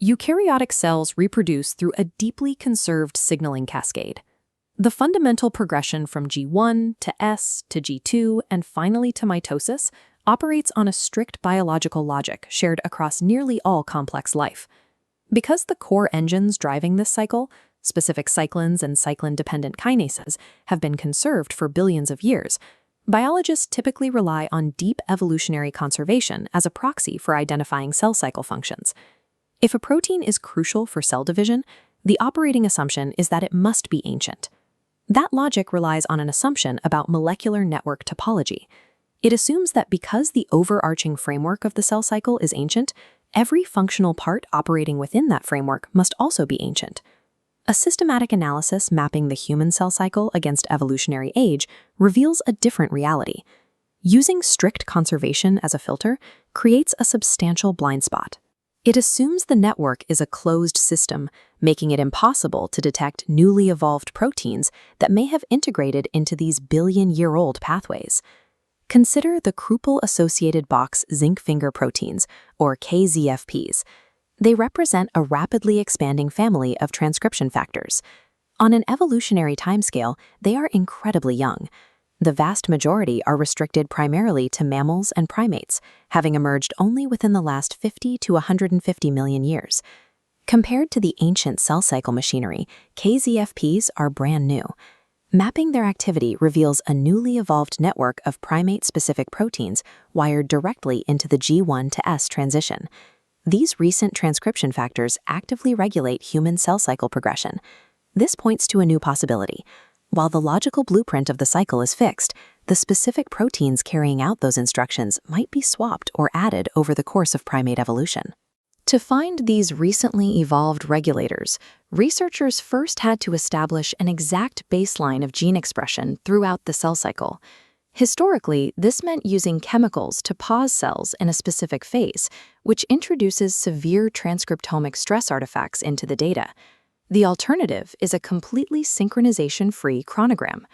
Eukaryotic cells reproduce through a deeply conserved signaling cascade. The fundamental progression from G1 to S to G2 and finally to mitosis operates on a strict biological logic shared across nearly all complex life. Because the core engines driving this cycle, specific cyclins and cyclin-dependent kinases, have been conserved for billions of years, biologists typically rely on deep evolutionary conservation as a proxy for identifying cell cycle functions. If a protein is crucial for cell division, the operating assumption is that it must be ancient. That logic relies on an assumption about molecular network topology. It assumes that because the overarching framework of the cell cycle is ancient, every functional part operating within that framework must also be ancient. A systematic analysis mapping the human cell cycle against evolutionary age reveals a different reality. Using strict conservation as a filter creates a substantial blind spot. It assumes the network is a closed system, making it impossible to detect newly evolved proteins that may have integrated into these billion-year-old pathways. Consider the Kruppel-associated box zinc-finger proteins, or KZFPs. They represent a rapidly expanding family of transcription factors. On an evolutionary timescale, they are incredibly young. The vast majority are restricted primarily to mammals and primates, having emerged only within the last 50 to 150 million years. Compared to the ancient cell cycle machinery, KZFPs are brand new. Mapping their activity reveals a newly evolved network of primate-specific proteins wired directly into the G1 to S transition. These recent transcription factors actively regulate human cell cycle progression. This points to a new possibility. While the logical blueprint of the cycle is fixed, the specific proteins carrying out those instructions might be swapped or added over the course of primate evolution. To find these recently evolved regulators, researchers first had to establish an exact baseline of gene expression throughout the cell cycle. Historically, this meant using chemicals to pause cells in a specific phase, which introduces severe transcriptomic stress artifacts into the data. The alternative is a completely synchronization-free chronogram.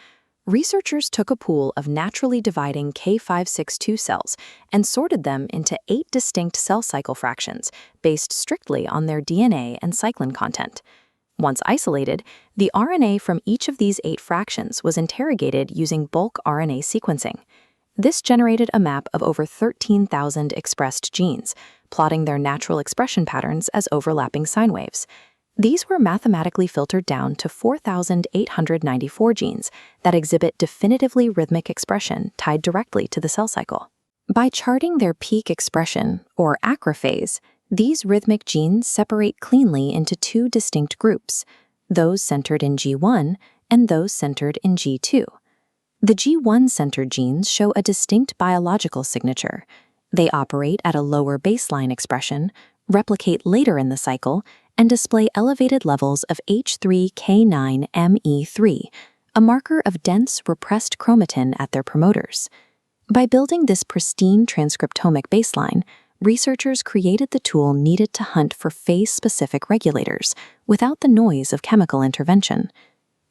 Researchers took a pool of naturally dividing K562 cells and sorted them into 8 distinct cell cycle fractions based strictly on their DNA and cyclin content. Once isolated, the RNA from each of these 8 fractions was interrogated using bulk RNA sequencing. This generated a map of over 13,000 expressed genes, plotting their natural expression patterns as overlapping sine waves. These were mathematically filtered down to 4,894 genes that exhibit definitively rhythmic expression tied directly to the cell cycle. By charting their peak expression, or acrophase, these rhythmic genes separate cleanly into 2 distinct groups, those centered in G1 and those centered in G2. The G1-centered genes show a distinct biological signature. They operate at a lower baseline expression, replicate later in the cycle, and display elevated levels of H3K9ME3, a marker of dense repressed chromatin at their promoters. By building this pristine transcriptomic baseline, researchers created the tool needed to hunt for phase-specific regulators without the noise of chemical intervention.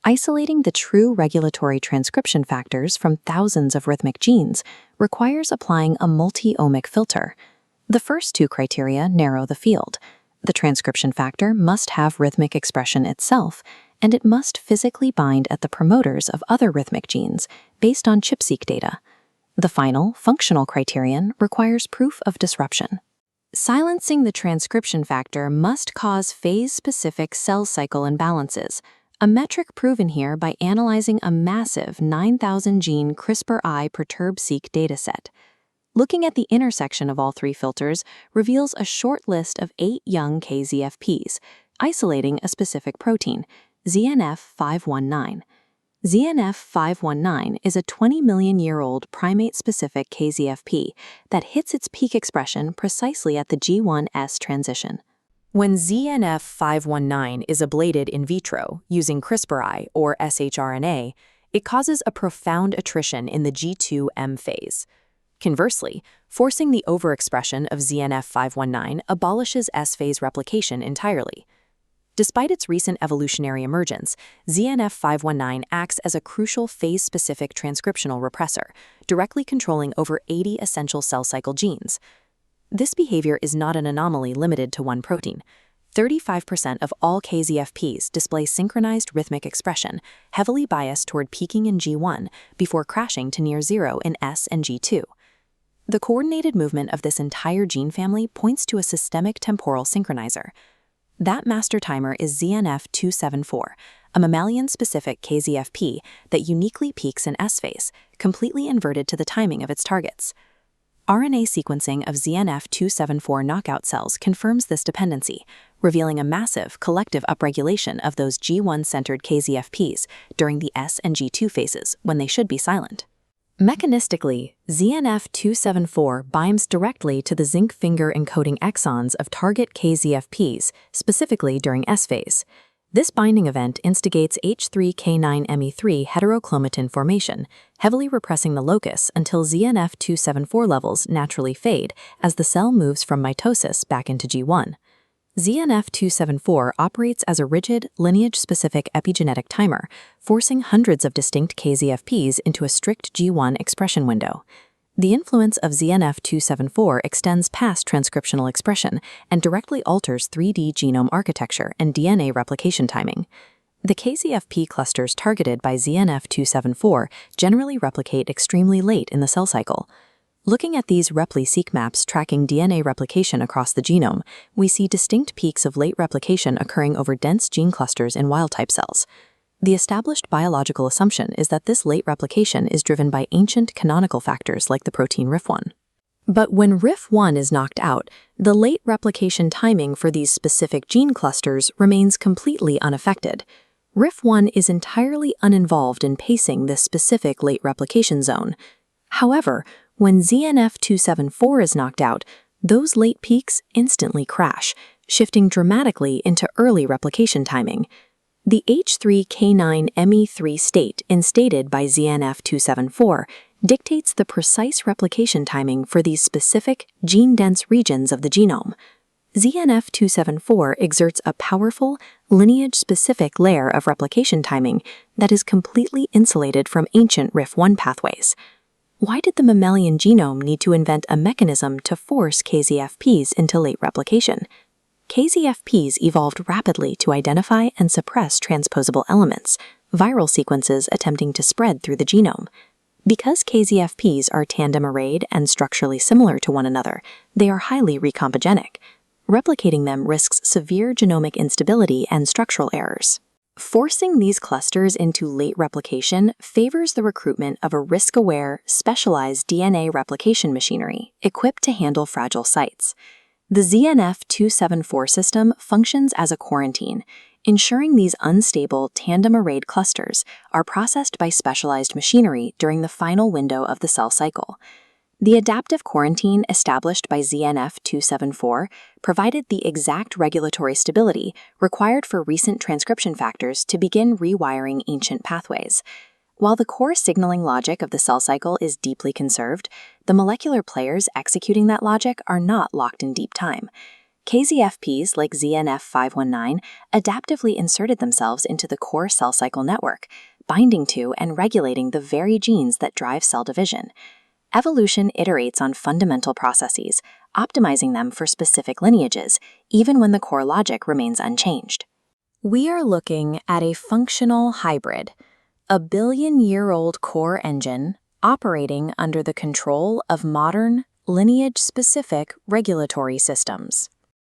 Isolating the true regulatory transcription factors from thousands of rhythmic genes requires applying a multi-omic filter. The first 2 criteria narrow the field. The transcription factor must have rhythmic expression itself, and it must physically bind at the promoters of other rhythmic genes based on ChIP-seq data. The final, functional criterion requires proof of disruption. Silencing the transcription factor must cause phase-specific cell cycle imbalances, a metric proven here by analyzing a massive 9,000-gene CRISPR-I perturb-seq dataset. Looking at the intersection of all 3 filters reveals a short list of 8 young KZFPs, isolating a specific protein, ZNF519. ZNF519 is a 20-million-year-old primate-specific KZFP that hits its peak expression precisely at the G1S transition. When ZNF519 is ablated in vitro using CRISPR-I or shRNA, it causes a profound attrition in the G2M phase. Conversely, forcing the overexpression of ZNF519 abolishes S-phase replication entirely. Despite its recent evolutionary emergence, ZNF519 acts as a crucial phase-specific transcriptional repressor, directly controlling over 80 essential cell cycle genes. This behavior is not an anomaly limited to one protein. 35% of all KZFPs display synchronized rhythmic expression, heavily biased toward peaking in G1 before crashing to near zero in S and G2. The coordinated movement of this entire gene family points to a systemic temporal synchronizer. That master timer is ZNF274, a mammalian-specific KZFP that uniquely peaks in S phase, completely inverted to the timing of its targets. RNA sequencing of ZNF274 knockout cells confirms this dependency, revealing a massive collective upregulation of those G1-centered KZFPs during the S and G2 phases when they should be silent. Mechanistically, ZNF274 binds directly to the zinc-finger encoding exons of target KZFPs, specifically during S phase. This binding event instigates H3K9Me3 heterochromatin formation, heavily repressing the locus until ZNF274 levels naturally fade as the cell moves from mitosis back into G1. ZNF274 operates as a rigid, lineage-specific epigenetic timer, forcing hundreds of distinct KZFPs into a strict G1 expression window. The influence of ZNF274 extends past transcriptional expression and directly alters 3D genome architecture and DNA replication timing. The KZFP clusters targeted by ZNF274 generally replicate extremely late in the cell cycle. Looking at these repli-seq maps tracking DNA replication across the genome, we see distinct peaks of late replication occurring over dense gene clusters in wild-type cells. The established biological assumption is that this late replication is driven by ancient canonical factors like the protein RIF1. But when RIF1 is knocked out, the late replication timing for these specific gene clusters remains completely unaffected. RIF1 is entirely uninvolved in pacing this specific late replication zone. However, when ZNF274 is knocked out, those late peaks instantly crash, shifting dramatically into early replication timing. The H3K9Me3 state instated by ZNF274 dictates the precise replication timing for these specific gene-dense regions of the genome. ZNF274 exerts a powerful, lineage-specific layer of replication timing that is completely insulated from ancient RIF1 pathways. Why did the mammalian genome need to invent a mechanism to force KZFPs into late replication? KZFPs evolved rapidly to identify and suppress transposable elements, viral sequences attempting to spread through the genome. Because KZFPs are tandem-arrayed and structurally similar to one another, they are highly recombogenic. Replicating them risks severe genomic instability and structural errors. Forcing these clusters into late replication favors the recruitment of a risk-aware, specialized DNA replication machinery equipped to handle fragile sites. The ZNF274 system functions as a quarantine, ensuring these unstable, tandem-arrayed clusters are processed by specialized machinery during the final window of the cell cycle. The adaptive quarantine established by ZNF274 provided the exact regulatory stability required for recent transcription factors to begin rewiring ancient pathways. While the core signaling logic of the cell cycle is deeply conserved, the molecular players executing that logic are not locked in deep time. KZFPs like ZNF519 adaptively inserted themselves into the core cell cycle network, binding to and regulating the very genes that drive cell division. Evolution iterates on fundamental processes, optimizing them for specific lineages, even when the core logic remains unchanged. We are looking at a functional hybrid, a billion-year-old core engine operating under the control of modern, lineage-specific regulatory systems.